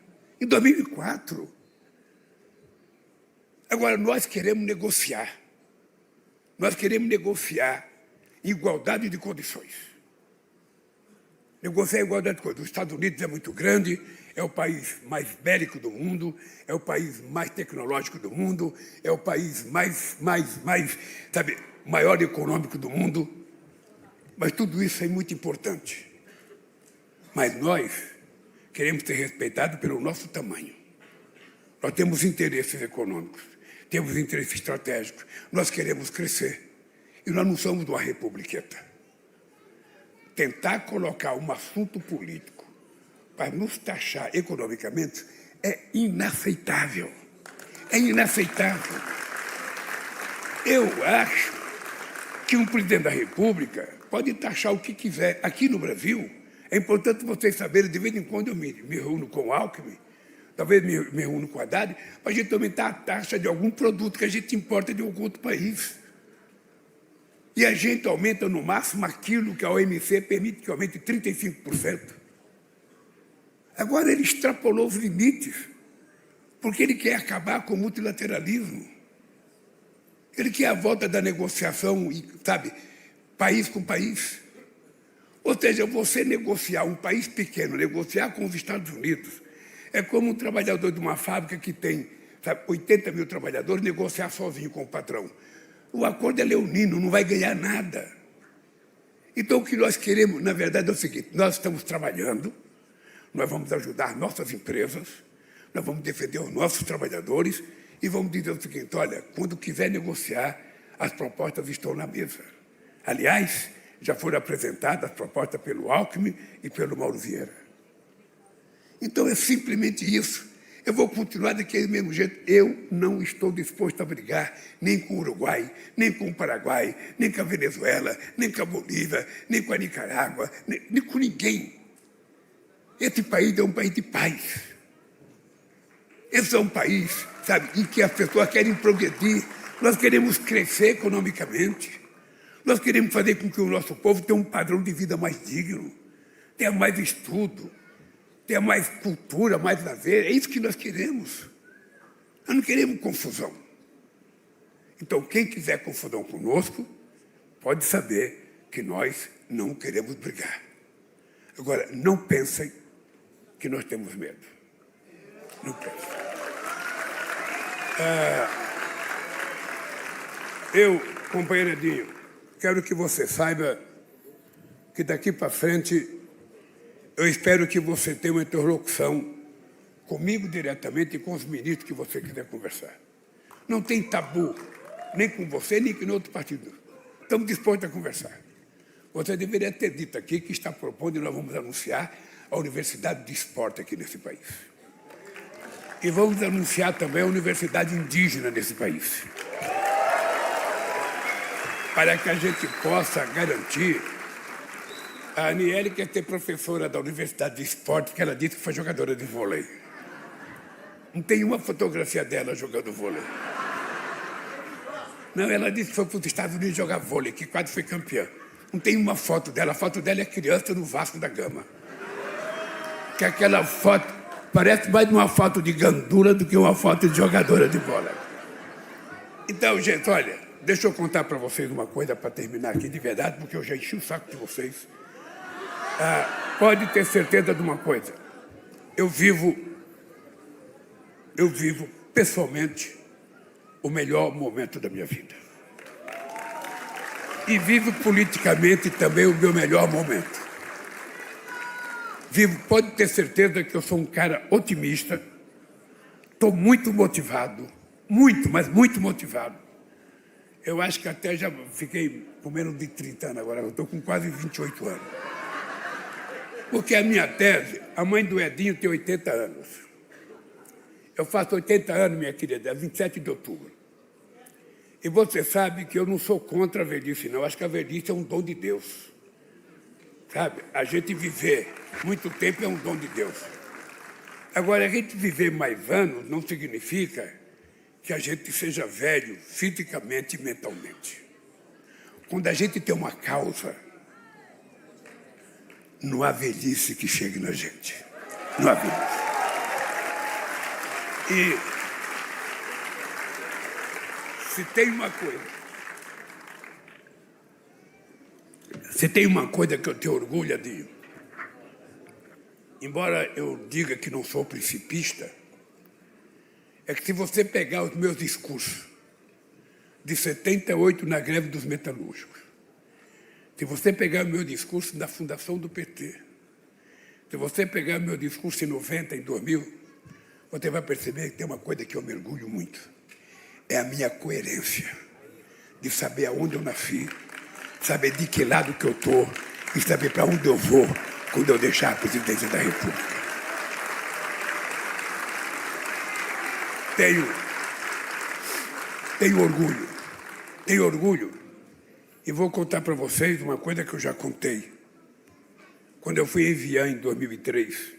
Em 2004. Agora, nós queremos negociar. Nós queremos negociar igualdade de condições. Negociar igualdade de condições. Os Estados Unidos é muito grande, é o país mais bélico do mundo, é o país mais tecnológico do mundo, é o país maior econômico do mundo. Mas tudo isso é muito importante. Mas nós queremos ser respeitados pelo nosso tamanho. Nós temos interesses econômicos, temos interesses estratégicos, nós queremos crescer. E nós não somos uma republiqueta. Tentar colocar um assunto político para nos taxar economicamente é inaceitável. É inaceitável. Eu acho que um presidente da República pode taxar o que quiser. Aqui no Brasil, é importante vocês saberem, de vez em quando eu me reúno com o Alckmin, talvez me reúno com a Haddad, para a gente aumentar a taxa de algum produto que a gente importa de algum outro país. E a gente aumenta no máximo aquilo que a OMC permite que aumente 35%. Agora ele extrapolou os limites, porque ele quer acabar com o multilateralismo. Ele quer a volta da negociação, sabe, país com país. Ou seja, você negociar, um país pequeno, negociar com os Estados Unidos, é como um trabalhador de uma fábrica que tem 80 mil trabalhadores negociar sozinho com o patrão. O acordo é leonino, não vai ganhar nada. Então, o que nós queremos, na verdade, é o seguinte: nós estamos trabalhando, nós vamos ajudar nossas empresas, nós vamos defender os nossos trabalhadores e vamos dizer o seguinte: olha, quando quiser negociar, as propostas estão na mesa. Aliás, já foram apresentadas as propostas pelo Alckmin e pelo Mauro Vieira. Então, é simplesmente isso. Eu vou continuar daquele mesmo jeito. Eu não estou disposto a brigar nem com o Uruguai, nem com o Paraguai, nem com a Venezuela, nem com a Bolívia, nem com a Nicarágua, nem com ninguém. Esse país é um país de paz. Esse é um país, sabe, em que as pessoas querem progredir. Nós queremos crescer economicamente. Nós queremos fazer com que o nosso povo tenha um padrão de vida mais digno, tenha mais estudo, tenha mais cultura, mais lazer. É isso que nós queremos. Nós não queremos confusão. Então, quem quiser confusão conosco, pode saber que nós não queremos brigar. Agora, não pensem que nós temos medo. Não pensem. Companheiro Edinho, quero que você saiba que daqui para frente eu espero que você tenha uma interlocução comigo diretamente e com os ministros que você quiser conversar. Não tem tabu, nem com você, nem com outro partido. Estamos dispostos a conversar. Você deveria ter dito aqui que está propondo, e nós vamos anunciar, a Universidade de Esporte aqui nesse país. E vamos anunciar também a Universidade Indígena nesse país. Para que a gente possa garantir. A Aniele quer ser professora da Universidade de Esporte, porque ela disse que foi jogadora de vôlei. Não tem uma fotografia dela jogando vôlei. Não, ela disse que foi para os Estados Unidos jogar vôlei, que quase foi campeã. Não tem uma foto dela. A foto dela é criança no Vasco da Gama. Que aquela foto parece mais uma foto de gandula do que uma foto de jogadora de bola. Então, gente, olha, deixa eu contar para vocês uma coisa para terminar aqui de verdade, porque eu já enchi o saco de vocês. Pode ter certeza de uma coisa: eu vivo pessoalmente o melhor momento da minha vida. E vivo politicamente também o meu melhor momento. Pode ter certeza que eu sou um cara otimista, estou muito motivado, muito, mas muito motivado. Eu acho que até já fiquei com menos de 30 anos agora, eu estou com quase 28 anos. Porque a minha tese, a mãe do Edinho tem 80 anos. Eu faço 80 anos, minha querida, 27 de outubro. E você sabe que eu não sou contra a velhice, não. Acho que a velhice é um dom de Deus. Sabe? A gente viver muito tempo é um dom de Deus. Agora, a gente viver mais anos não significa que a gente seja velho fisicamente e mentalmente. Quando a gente tem uma causa, não há velhice que chegue na gente. Não há velhice. E se tem uma coisa que eu tenho orgulho, Adinho, embora eu diga que não sou principista, é que se você pegar os meus discursos de 78 na greve dos metalúrgicos, se você pegar o meu discurso da fundação do PT, se você pegar o meu discurso em 90, em 2000, você vai perceber que tem uma coisa que eu me orgulho muito. É a minha coerência de saber aonde eu nasci, saber de que lado que eu estou e saber para onde eu vou quando eu deixar a presidência da República. Tenho orgulho e vou contar para vocês uma coisa que eu já contei. Quando eu fui enviar em 2003,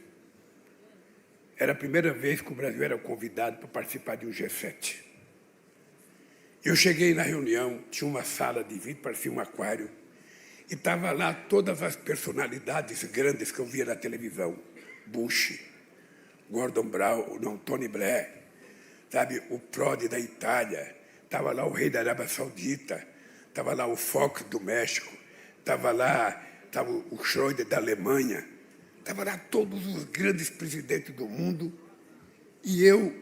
era a primeira vez que o Brasil era convidado para participar de um G7. Eu cheguei na reunião, tinha uma sala de vidro, parecia um aquário, e estava lá todas as personalidades grandes que eu via na televisão. Bush, Gordon Brown, não, Tony Blair, sabe, o Prodi da Itália, estava lá o rei da Arábia Saudita, estava lá o Fox do México, estava o Schröder da Alemanha, estava lá todos os grandes presidentes do mundo, e eu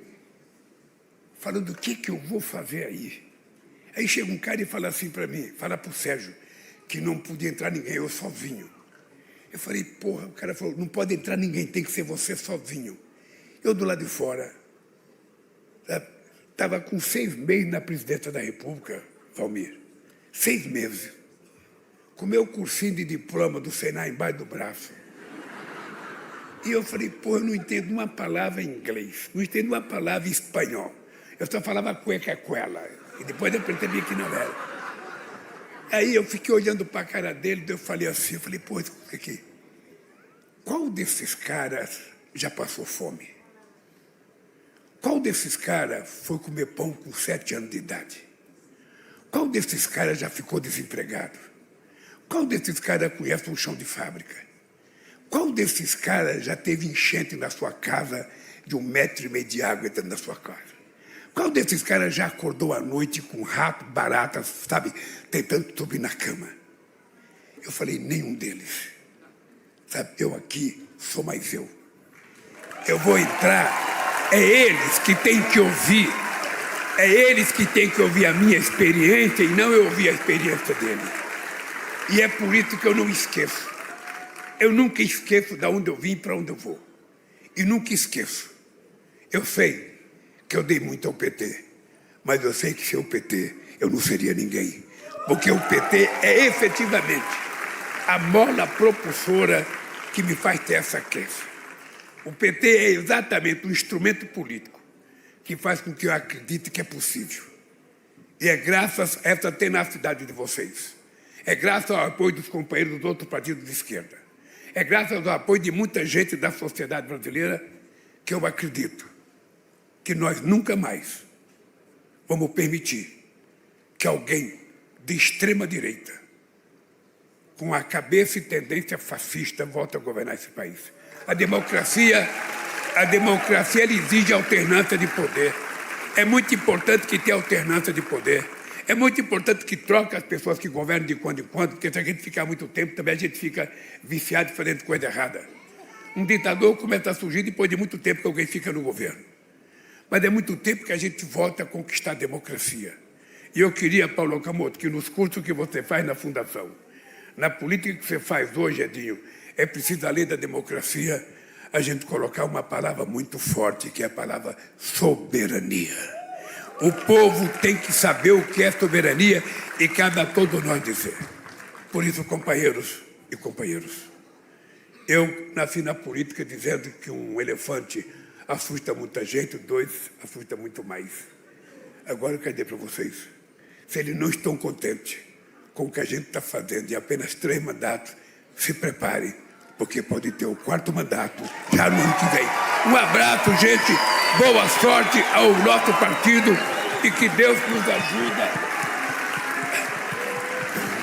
falando o que eu vou fazer aí. Aí chega um cara e fala assim para mim, fala para o Sérgio, que não podia entrar ninguém, eu sozinho. Eu falei, porra, o cara falou, não pode entrar ninguém, tem que ser você sozinho. Eu do lado de fora, estava com 6 meses na presidência da República, Valmir, 6 meses, com meu cursinho de diploma do Senai embaixo do braço. E eu falei, pô, eu não entendo uma palavra em inglês, não entendo uma palavra em espanhol. Eu só falava cueca-cuela, e depois eu percebi que não era. Aí eu fiquei olhando para a cara dele, eu falei assim, pô, aqui, qual desses caras já passou fome? Qual desses caras foi comer pão com 7 anos de idade? Qual desses caras já ficou desempregado? Qual desses caras conhece um chão de fábrica? Qual desses caras já teve enchente na sua casa de 1,5 metros de água dentro da sua casa? Qual desses caras já acordou à noite com rato, barata, sabe, tentando subir na cama? Eu falei, nenhum deles. Sabe, eu aqui sou mais eu. Eu vou entrar, é eles que têm que ouvir. É eles que têm que ouvir a minha experiência e não eu ouvir a experiência deles. E é por isso que eu não esqueço. Eu nunca esqueço de onde eu vim e para onde eu vou. E nunca esqueço. Eu sei que eu dei muito ao PT, mas eu sei que sem o PT eu não seria ninguém. Porque o PT é efetivamente a mola propulsora que me faz ter essa crença. O PT é exatamente um instrumento político que faz com que eu acredite que é possível. E é graças a essa tenacidade de vocês. É graças ao apoio dos companheiros dos outros partidos de esquerda. É graças ao apoio de muita gente da sociedade brasileira que eu acredito que nós nunca mais vamos permitir que alguém de extrema direita, com a cabeça e tendência fascista, volte a governar esse país. A democracia ela exige alternância de poder. É muito importante que tenha alternância de poder. É muito importante que troque as pessoas que governam de quando em quando, porque se a gente ficar muito tempo, também a gente fica viciado fazendo coisa errada. Um ditador começa a surgir depois de muito tempo que alguém fica no governo. Mas é muito tempo que a gente volta a conquistar a democracia. E eu queria, Paulo Okamoto, que nos cursos que você faz na Fundação, na política que você faz hoje, Edinho, é preciso, além da democracia, a gente colocar uma palavra muito forte, que é a palavra soberania. O povo tem que saber o que é soberania e cabe a todos nós dizer. Por isso, companheiros e companheiras, eu nasci na política dizendo que um elefante assusta muita gente, 2 assusta muito mais. Agora eu quero dizer para vocês, se eles não estão contentes com o que a gente está fazendo em apenas 3 mandatos, se preparem, porque pode ter o 4º mandato já no ano que vem. Um abraço, gente, boa sorte ao nosso partido e que Deus nos ajude